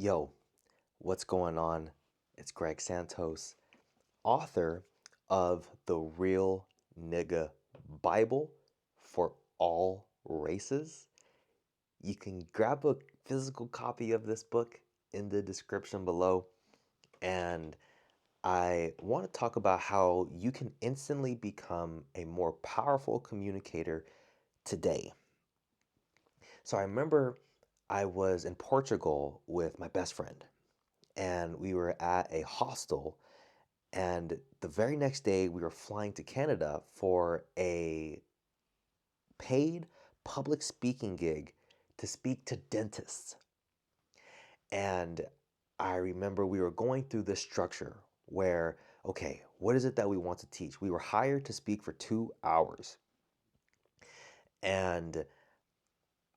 Yo, what's going on? It's Greg Santos, author of The Real Nigga Bible for All Races. You can grab a physical copy of this book in the description below. And I want to talk about how you can instantly become a more powerful communicator today. So I remember I was in Portugal with my best friend, and we were at a hostel. And the very next day, we were flying to Canada for a paid public speaking gig to speak to dentists. And I remember we were going through this structure where, okay, what is it that we want to teach? We were hired to speak for 2 hours. And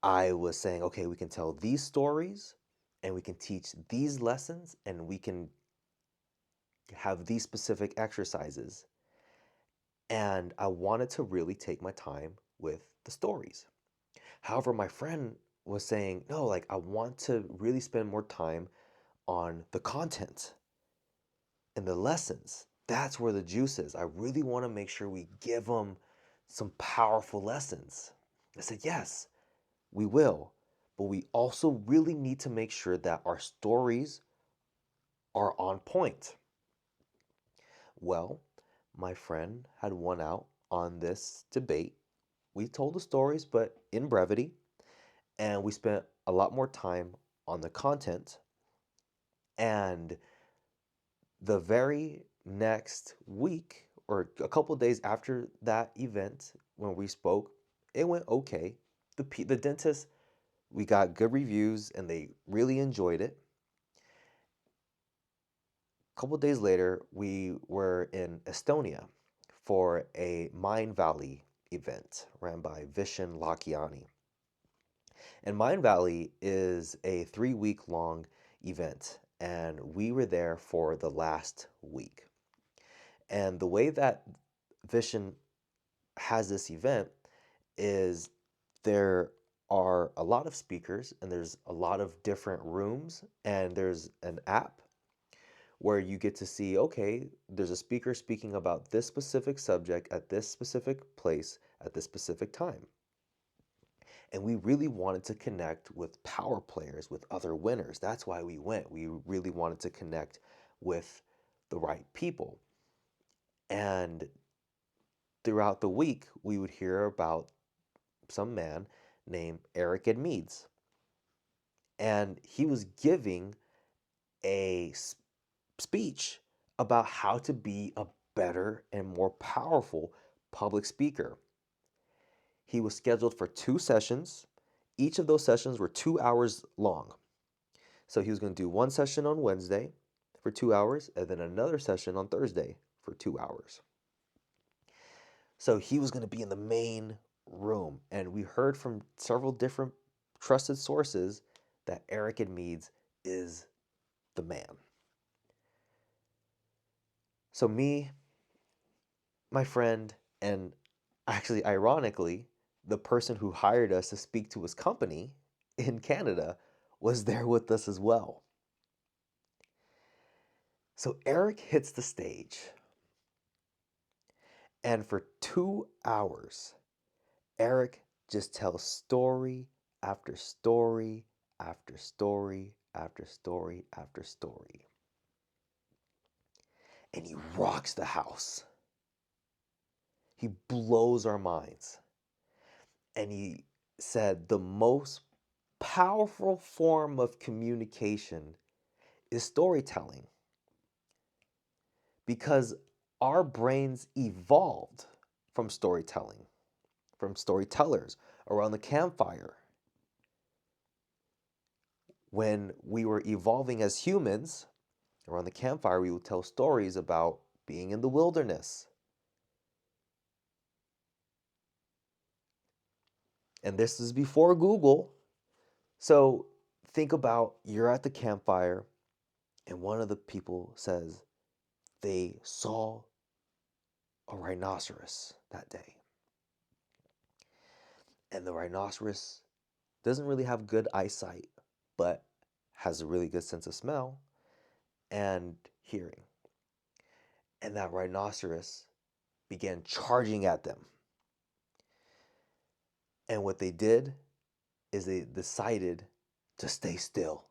I was saying, okay, we can tell these stories and we can teach these lessons and we can have these specific exercises. And I wanted to really take my time with the stories. However, my friend was saying, no, like I want to really spend more time on the content and the lessons. That's where the juice is. I really want to make sure we give them some powerful lessons. I said, yes, we will. But we also really need to make sure that our stories are on point. Well, my friend had won out on this debate. We told the stories, but in brevity, and we spent a lot more time on the content. And the very next week, or a couple of days after that event, when we spoke, it went okay. The dentist, we got good reviews, and they really enjoyed it. A couple of days later, we were in Estonia for a Mind Valley event ran by Vishen Lakiani. And Mind Valley is a 3 week long event, and we were there for the last week. And the way that Vision has this event is there are a lot of speakers, and there's a lot of different rooms, and there's an app where you get to see, okay, there's a speaker speaking about this specific subject at this specific place at this specific time. And we really wanted to connect with power players, with other winners. That's why we went. We really wanted to connect with the right people. And throughout the week, we would hear about some man named Eric Edmeades. And he was giving a speech about how to be a better and more powerful public speaker. He was scheduled for 2 sessions. Each of those sessions were 2 hours long. So he was going to do one session on Wednesday for 2 hours and then another session on Thursday for 2 hours. So he was going to be in the main room. And we heard from several different trusted sources that Eric Edmeades is the man. So me, my friend, and actually, ironically, the person who hired us to speak to his company in Canada was there with us as well. So Eric hits the stage, and for 2 hours, Eric just tells story after story after story after story after story. And he rocks the house. He blows our minds. And he said the most powerful form of communication is storytelling, because our brains evolved from storytelling, from storytellers around the campfire. When we were evolving as humans, around the campfire, we would tell stories about being in the wilderness. And this is before Google. So think about you're at the campfire, and one of the people says they saw a rhinoceros that day. And the rhinoceros doesn't really have good eyesight, but has a really good sense of smell and hearing. And that rhinoceros began charging at them. And what they did is they decided to stay still.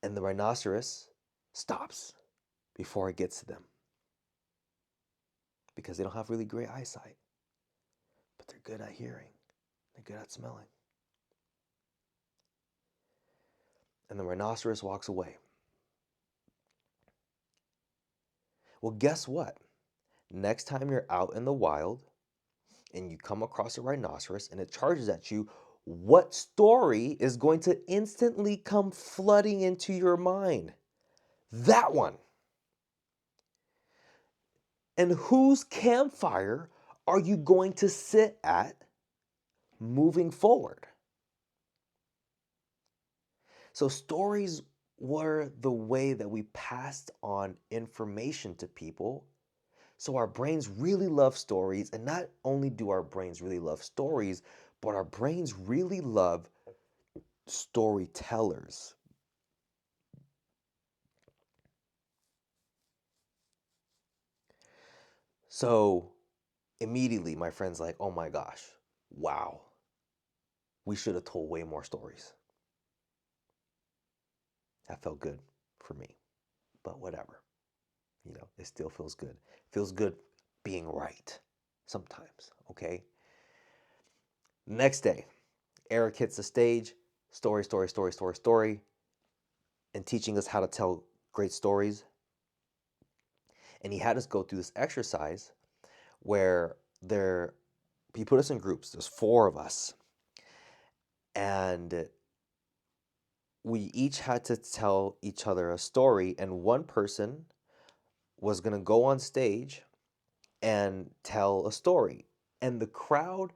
And the rhinoceros stops before it gets to them because they don't have really great eyesight, but they're good at hearing, they're good at smelling. And the rhinoceros walks away. Well, guess what? Next time you're out in the wild and you come across a rhinoceros and it charges at you, what story is going to instantly come flooding into your mind? That one. And whose campfire are you going to sit at moving forward? So stories were the way that we passed on information to people. So our brains really love stories. And not only do our brains really love stories, but our brains really love storytellers. So immediately my friend's like, oh my gosh, wow, we should have told way more stories. That felt good for me, but whatever. It still feels good. It feels good being right sometimes, okay? Next day, Eric hits the stage, story, story, story, story, story, and teaching us how to tell great stories. And he had us go through this exercise where he put us in groups. There's 4 of us. And we each had to tell each other a story, and one person was going to go on stage and tell a story. And the crowd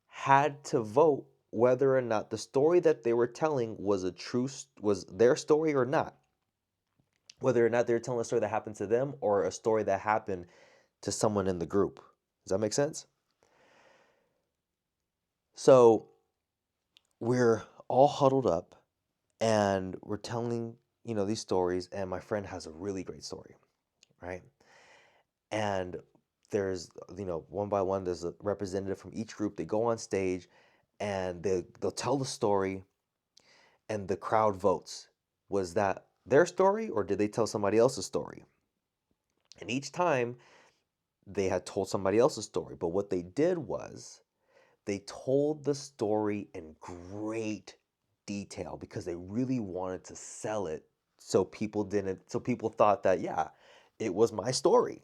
had to vote whether or not the story that they were telling was was their story or not. Whether or not they were telling a story that happened to them or a story that happened to someone in the group. Does that make sense? So we're all huddled up and we're telling, these stories, and my friend has a really great story, right? And there's, one by one, there's a representative from each group. They go on stage and they'll tell the story, and the crowd votes. Was that their story or did they tell somebody else's story? And each time they had told somebody else's story, but what they did was they told the story in great detail because they really wanted to sell it, so people thought that, yeah, it was my story.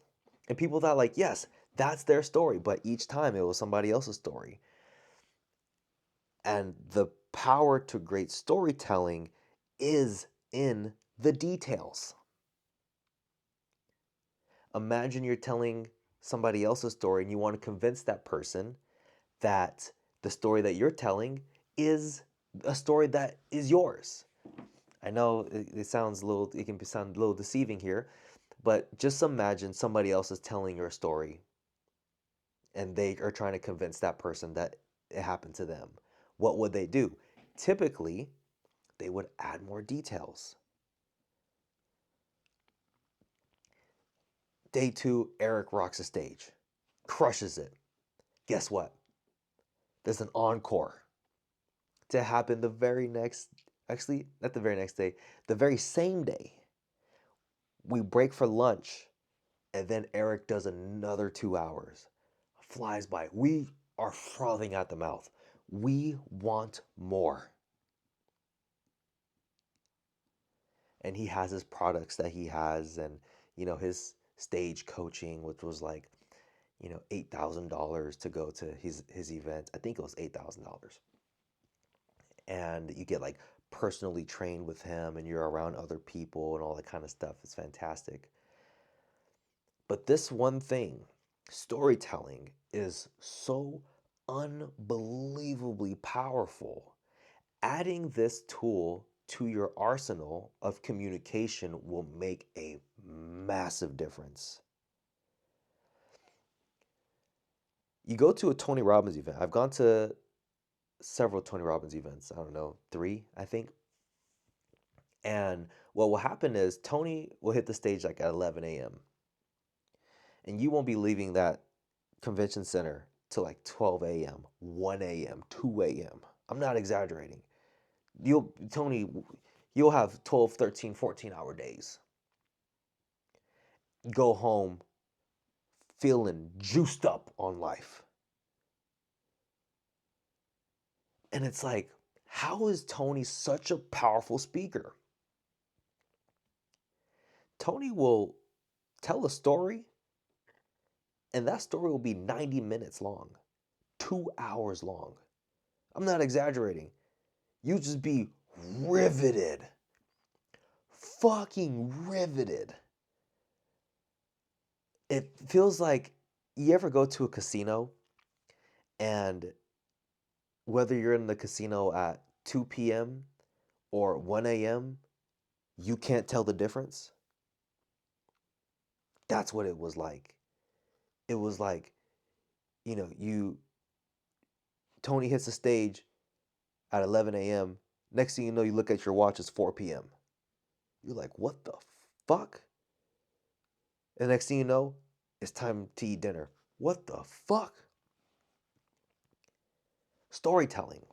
And people thought, like, yes, that's their story, but each time it was somebody else's story. And the power to great storytelling is in the details. Imagine you're telling somebody else's story and you want to convince that person that the story that you're telling is a story that is yours. I know it can sound a little deceiving here, but just imagine somebody else is telling your story and they are trying to convince that person that it happened to them. What would they do? Typically, they would add more details. Day 2, Eric rocks the stage, crushes it. Guess what? There's an encore to happen the very next, actually, not the very next day, the very same day. We break for lunch, and then Eric does another 2 hours. Flies by. We are frothing at the mouth. We want more. And he has his products that he has, and his stage coaching, which was like, $8,000 to go to his event. I think it was $8,000. And you get like personally trained with him, and you're around other people and all that kind of stuff. It's fantastic. But this one thing, storytelling, is so unbelievably powerful. Adding this tool to your arsenal of communication will make a massive difference. You go to a Tony Robbins event. I've gone to several Tony Robbins events. I don't know, three, I think. And what will happen is Tony will hit the stage like at 11 a.m. and you won't be leaving that convention center till like 12 a.m., 1 a.m., 2 a.m. I'm not exaggerating. Tony, you'll have 12, 13, 14-hour days. Go home feeling juiced up on life. And it's like, how is Tony such a powerful speaker? Tony will tell a story, and that story will be 90 minutes long, 2 hours long. I'm not exaggerating. You just be riveted, fucking riveted. It feels like you ever go to a casino and whether you're in the casino at 2 p.m. or 1 a.m., you can't tell the difference? That's what it was like. It was like, you Tony hits the stage at 11 a.m. Next thing you know, you look at your watch, it's 4 p.m. You're like, what the fuck? And next thing you know, it's time to eat dinner. What the fuck? Storytelling.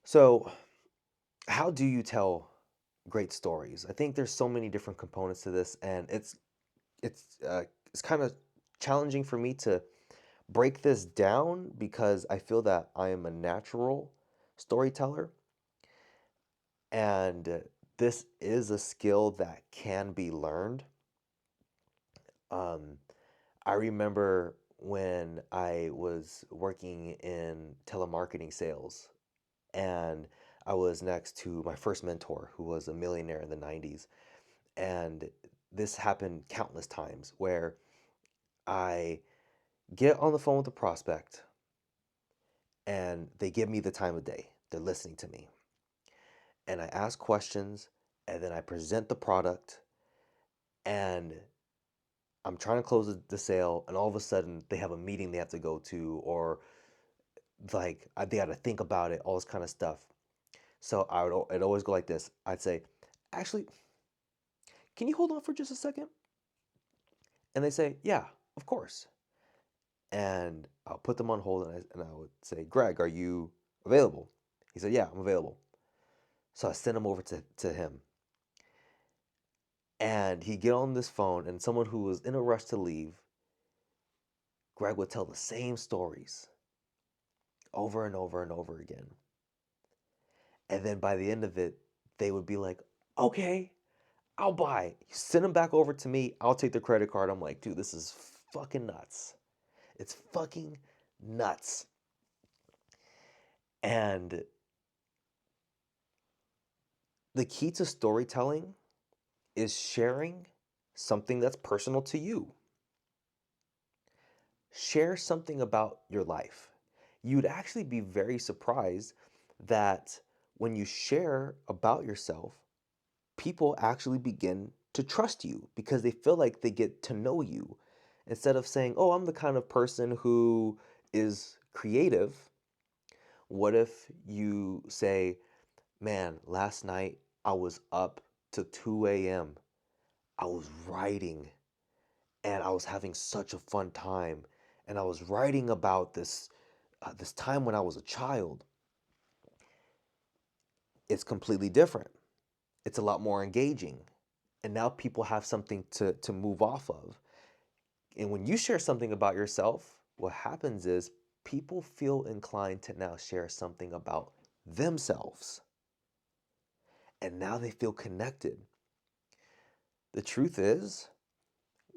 So, how do you tell great stories? I think there's so many different components to this, and it's kind of challenging for me to break this down because I feel that I am a natural storyteller, and this is a skill that can be learned. Um, I remember when I was working in telemarketing sales, and I was next to my first mentor who was a millionaire in the 90s. And this happened countless times where I get on the phone with a prospect and they give me the time of day. They're listening to me. And I ask questions and then I present the product and I'm trying to close the sale and all of a sudden they have a meeting they have to go to or like they got to think about it, all this kind of stuff. So I'd always go like this. I'd say, actually, can you hold on for just a second? And they say, yeah, of course. And I'll put them on hold and I would say, Greg, are you available? He said, yeah, I'm available. So I sent him over to him. And he'd get on this phone, and someone who was in a rush to leave, Greg would tell the same stories over and over and over again. And then by the end of it, they would be like, okay, I'll buy. Send them back over to me. I'll take the credit card. I'm like, dude, this is fucking nuts. It's fucking nuts. And the key to storytelling is sharing something that's personal to you. Share something about your life. You'd actually be very surprised that when you share about yourself, people actually begin to trust you because they feel like they get to know you. Instead of saying, oh, I'm the kind of person who is creative, what if you say, man, last night I was up to 2 a.m. I was writing and I was having such a fun time. And I was writing about this time when I was a child. It's completely different. It's a lot more engaging. And now people have something to move off of. And when you share something about yourself, what happens is people feel inclined to now share something about themselves. And now they feel connected. The truth is,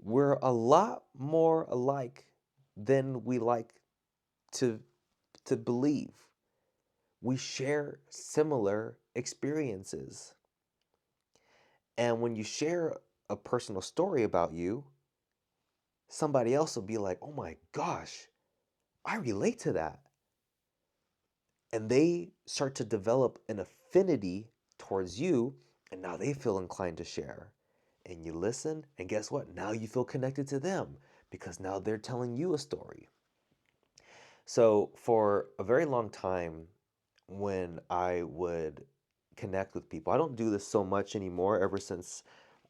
we're a lot more alike than we like to, to believe. We share similar experiences. And when you share a personal story about you, somebody else will be like, oh my gosh, I relate to that. And they start to develop an affinity towards you, and now they feel inclined to share. And you listen, and guess what? Now you feel connected to them because now they're telling you a story. So, for a very long time, when I would connect with people, I don't do this so much anymore ever since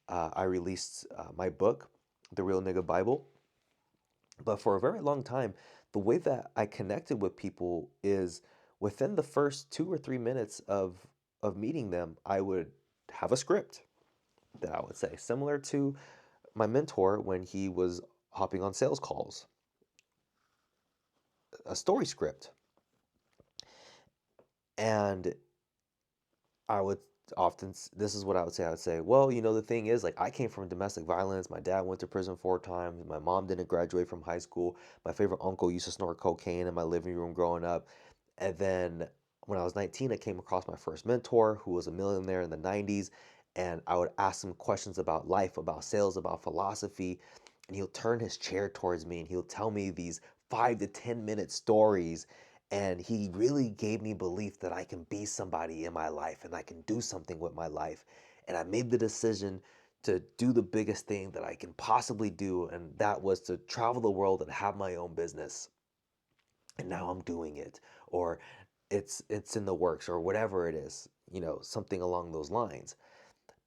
I released my book, The Real Nigga Bible. But for a very long time, the way that I connected with people is within the first 2 or 3 minutes of meeting them, I would have a script that I would say, similar to my mentor when he was hopping on sales calls, a story script. And I would this is what I would say. I would say, well, the thing is, like, I came from domestic violence. My dad went to prison 4 times. My mom didn't graduate from high school. My favorite uncle used to snort cocaine in my living room growing up. And then when I was 19, I came across my first mentor who was a millionaire in the 90s. And I would ask him questions about life, about sales, about philosophy. And he'll turn his chair towards me and he'll tell me these 5 to 10 minute stories, and he really gave me belief that I can be somebody in my life and I can do something with my life. And I made the decision to do the biggest thing that I can possibly do, and that was to travel the world and have my own business. And now I'm doing it, or it's in the works, or whatever it is, something along those lines.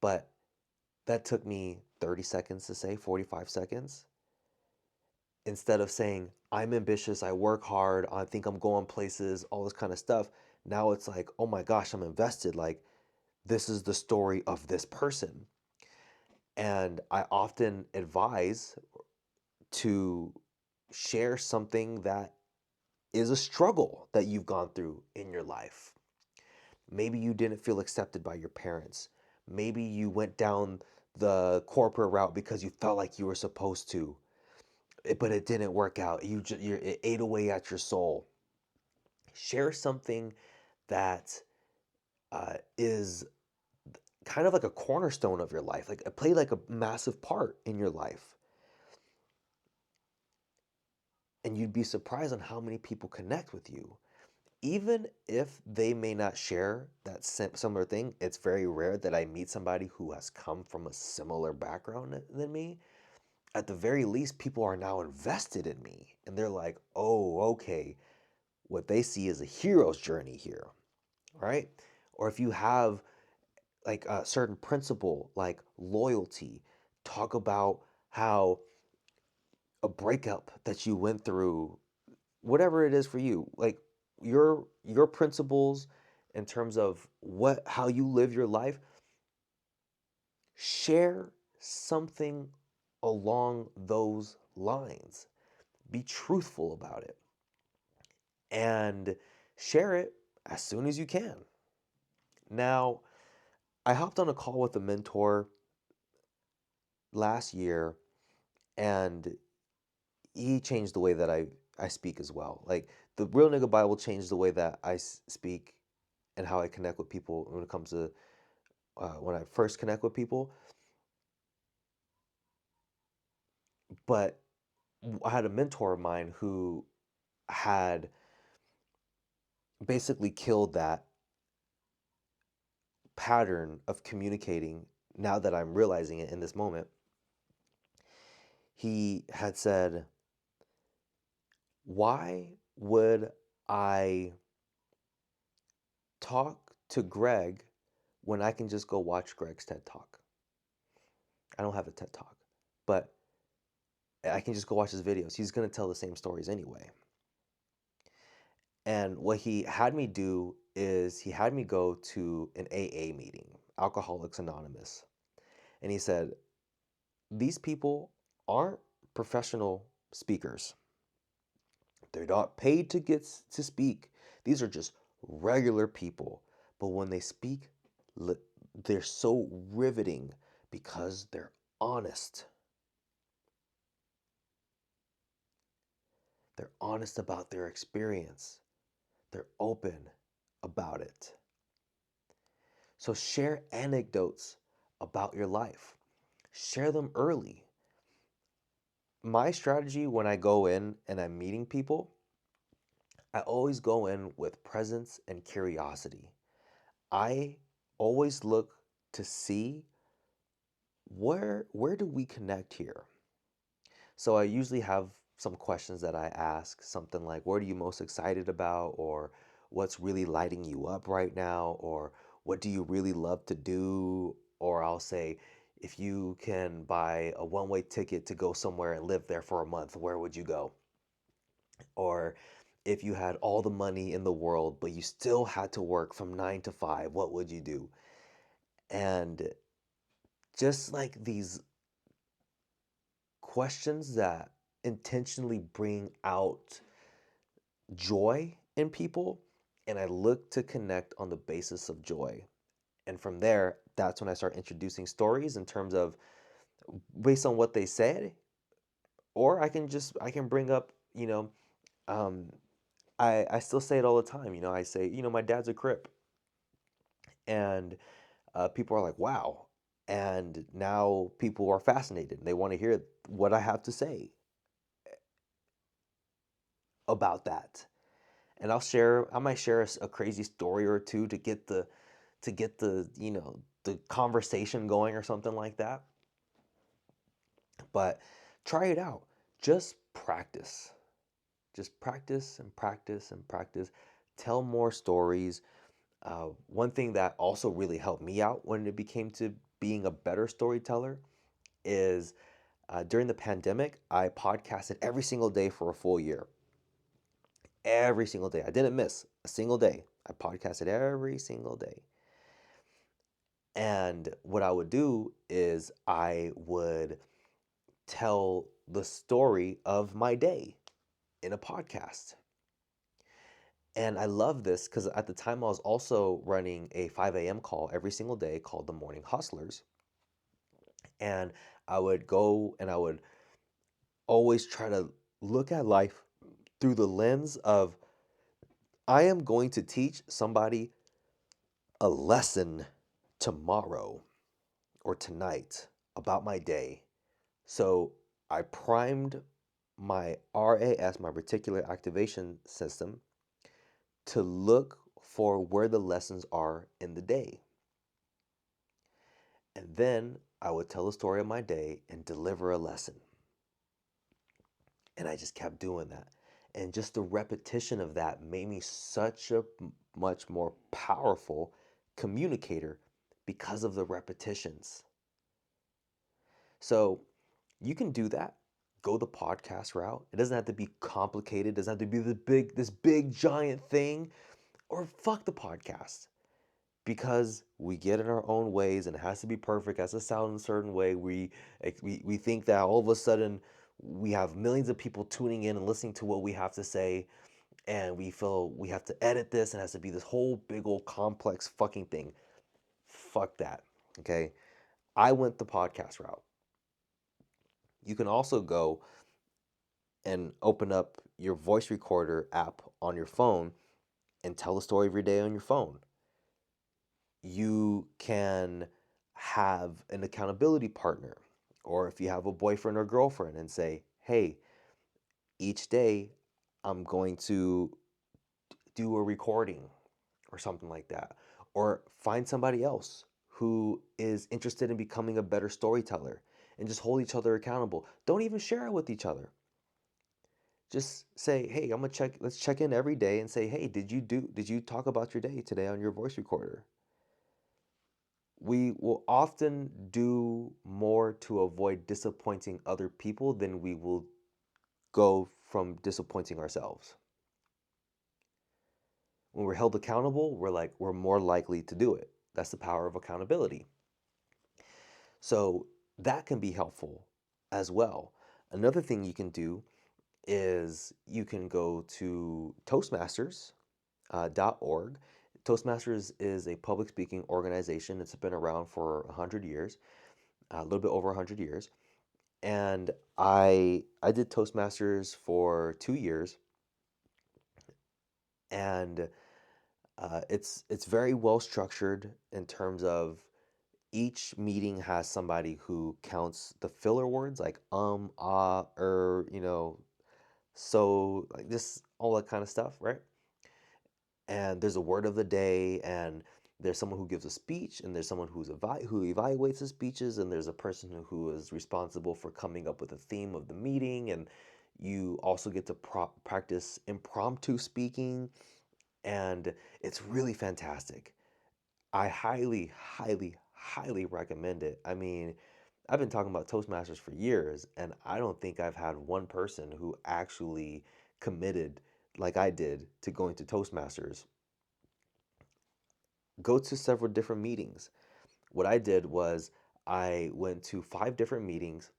But that took me 30 seconds to say, 45 seconds, instead of saying, I'm ambitious, I work hard, I think I'm going places, all this kind of stuff. Now it's like, oh my gosh, I'm invested. Like, this is the story of this person. And I often advise to share something that is a struggle that you've gone through in your life. Maybe you didn't feel accepted by your parents. Maybe you went down the corporate route because you felt like you were supposed to, but it didn't work out. It ate away at your soul. Share something that is kind of like a cornerstone of your life, like it played like a massive part in your life. And you'd be surprised on how many people connect with you. Even if they may not share that similar thing, it's very rare that I meet somebody who has come from a similar background than me. At the very least, people are now invested in me. And they're like, oh, okay, what they see is a hero's journey here, right? Or if you have like a certain principle like loyalty, talk about how a breakup that you went through, whatever it is for you, like your principles in terms of what how you live your life, share something along those lines. Be truthful about it and share it as soon as you can. Now, I hopped on a call with a mentor last year, and he changed the way that I speak as well. Like, the Real Nigga Bible changed the way that I speak and how I connect with people when it comes to when I first connect with people. But I had a mentor of mine who had basically killed that pattern of communicating. Now that I'm realizing it in this moment, he had said, why would I talk to Greg when I can just go watch Greg's TED Talk? I don't have a TED Talk, but I can just go watch his videos. He's going to tell the same stories anyway. And what he had me do is he had me go to an AA meeting, Alcoholics Anonymous. And he said, these people aren't professional speakers. They're not paid to get to speak. These are just regular people. But when they speak, they're so riveting because they're honest. They're honest about their experience. They're open about it. So share anecdotes about your life. Share them early. My strategy when I go in and I'm meeting people, I always go in with presence and curiosity. I always look to see where do we connect here. So I usually have some questions that I ask, something like, what are you most excited about? Or what's really lighting you up right now? Or what do you really love to do? Or I'll say, if you can buy a one-way ticket to go somewhere and live there for a month, where would you go? Or if you had all the money in the world, but you still had to work from 9 to 5, what would you do? And just like these questions that intentionally bring out joy in people, and I look to connect on the basis of joy. And from there, that's when I start introducing stories in terms of based on what they said, or I can bring up, um, I still say it all the time. I say, my dad's a Crip, and people are like, wow. And now people are fascinated. They want to hear what I have to say about that. And I might share a crazy story or two to get the conversation going or something like that. But try it out. Just practice. Just practice and practice and practice. Tell more stories. One thing that also really helped me out when it became to being a better storyteller is during the pandemic, I podcasted every single day for a full year. Every single day. I didn't miss a single day. I podcasted every single day. And what I would do is I would tell the story of my day in a podcast. And I love this because at the time I was also running a 5 a.m. call every single day called the Morning Hustlers. And I would go and I would always try to look at life through the lens of I am going to teach somebody a lesson tomorrow or tonight about my day. So I primed my RAS, my reticular activation system, to look for where the lessons are in the day. And then I would tell the story of my day and deliver a lesson. And I just kept doing that. And just the repetition of that made me such a much more powerful communicator because of the repetitions. So you can do that. Go the podcast route. It doesn't have to be complicated. It doesn't have to be this big giant thing. Or fuck the podcast. Because we get in our own ways and it has to be perfect, it has to sound in a certain way. We think that all of a sudden we have millions of people tuning in and listening to what we have to say, and we feel we have to edit this and it has to be this whole big old complex fucking thing. Fuck that. Okay. I went the podcast route. You can also go and open up your voice recorder app on your phone and tell the story every day on your phone. You can have an accountability partner, or if you have a boyfriend or girlfriend, and say, hey, each day I'm going to do a recording or something like that. Or find somebody else who is interested in becoming a better storyteller and just hold each other accountable. Don't even share it with each other. Just say, hey, let's check in every day and say, hey, did you talk about your day today on your voice recorder? We will often do more to avoid disappointing other people than we will go from disappointing ourselves. When we're held accountable, we're more likely to do it. That's the power of accountability. So that can be helpful as well. Another thing you can do is you can go to Toastmasters.org. Toastmasters is a public speaking organization. It's been around for 100 years, a little bit over 100 years. And I did Toastmasters for 2 years, and it's very well structured in terms of each meeting has somebody who counts the filler words like so like just all that kind of stuff, right? And there's a word of the day, and there's someone who gives a speech, and there's someone who evaluates the speeches, and there's a person who is responsible for coming up with a theme of the meeting, and You also get to practice impromptu speaking, and it's really fantastic. I highly, highly, highly recommend it. I mean, I've been talking about Toastmasters for years, and I don't think I've had one person who actually committed like I did to going to Toastmasters. Go to several different meetings. What I did was I went to 5 different meetings,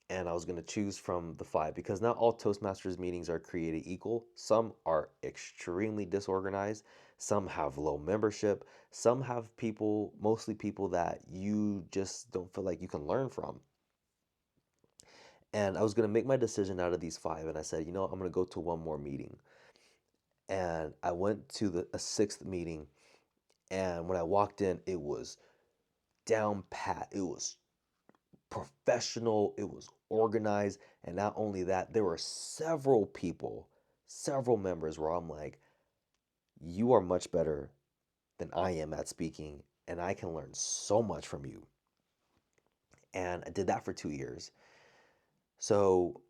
and I was going to choose from the 5 because not all Toastmasters meetings are created equal. Some are extremely disorganized, some have low membership, some have people, mostly people that you just don't feel like you can learn from. And I was going to make my decision out of these 5, and I said, you know, I'm going to go to one more meeting. And I went to a 6th meeting, and when I walked in, it was down pat. It was professional, it was organized, and not only that, there were several people, several members where I'm like, you are much better than I am at speaking, and I can learn so much from you. And I did that for 2 years. So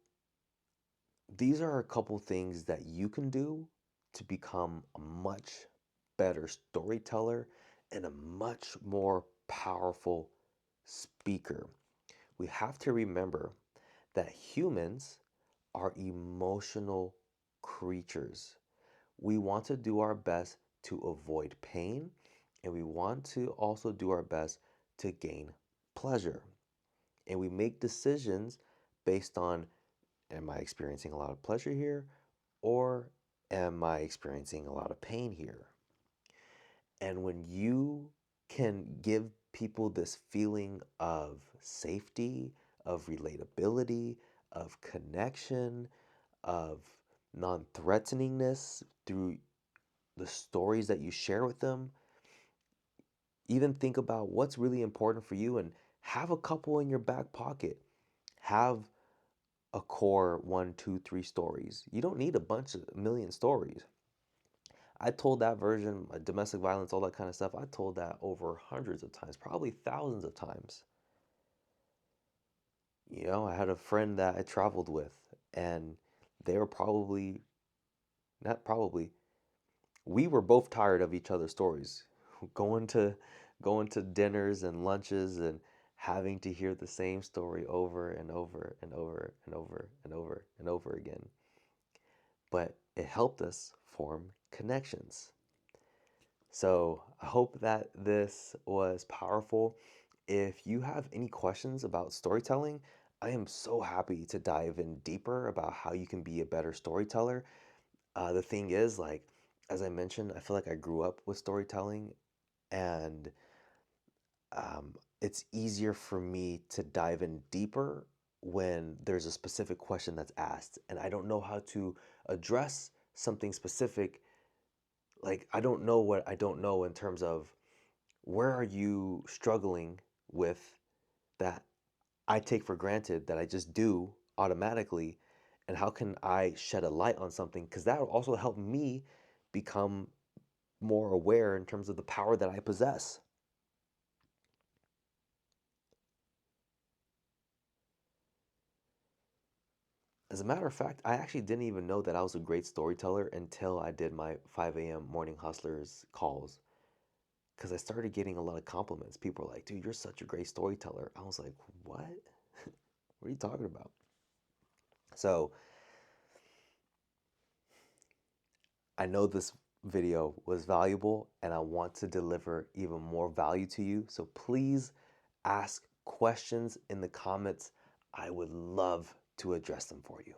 these are a couple things that you can do to become a much better storyteller and a much more powerful speaker. We have to remember that humans are emotional creatures. We want to do our best to avoid pain, and we want to also do our best to gain pleasure. And we make decisions based on, am I experiencing a lot of pleasure here, or am I experiencing a lot of pain here? And when you can give people this feeling of safety, of relatability, of connection, of non threateningness through the stories that you share with them, even think about what's really important for you and have a couple in your back pocket. Have a core 1, 2, 3 stories. You don't need a bunch of a million stories. I told that version, domestic violence, all that kind of stuff. I told that over hundreds of times, probably thousands of times. You know, I had a friend that I traveled with, and they were probably, not probably, we were both tired of each other's stories. Going to going to dinners and lunches and having to hear the same story over and over and over and over and over and over again. But it helped us form connections. So I hope that this was powerful. If you have any questions about storytelling, I am so happy to dive in deeper about how you can be a better storyteller. The thing is, like, as I mentioned, I feel like I grew up with storytelling, and it's easier for me to dive in deeper when there's a specific question that's asked, and I don't know how to address something specific. Like, I don't know what I don't know in terms of where are you struggling with that I take for granted that I just do automatically, and how can I shed a light on something? Because that will also help me become more aware in terms of the power that I possess. As a matter of fact, I actually didn't even know that I was a great storyteller until I did my 5 a.m. morning hustlers calls. Because I started getting a lot of compliments. People were like, dude, you're such a great storyteller. I was like, what? What are you talking about? So I know this video was valuable, and I want to deliver even more value to you. So please ask questions in the comments. I would love to address them for you.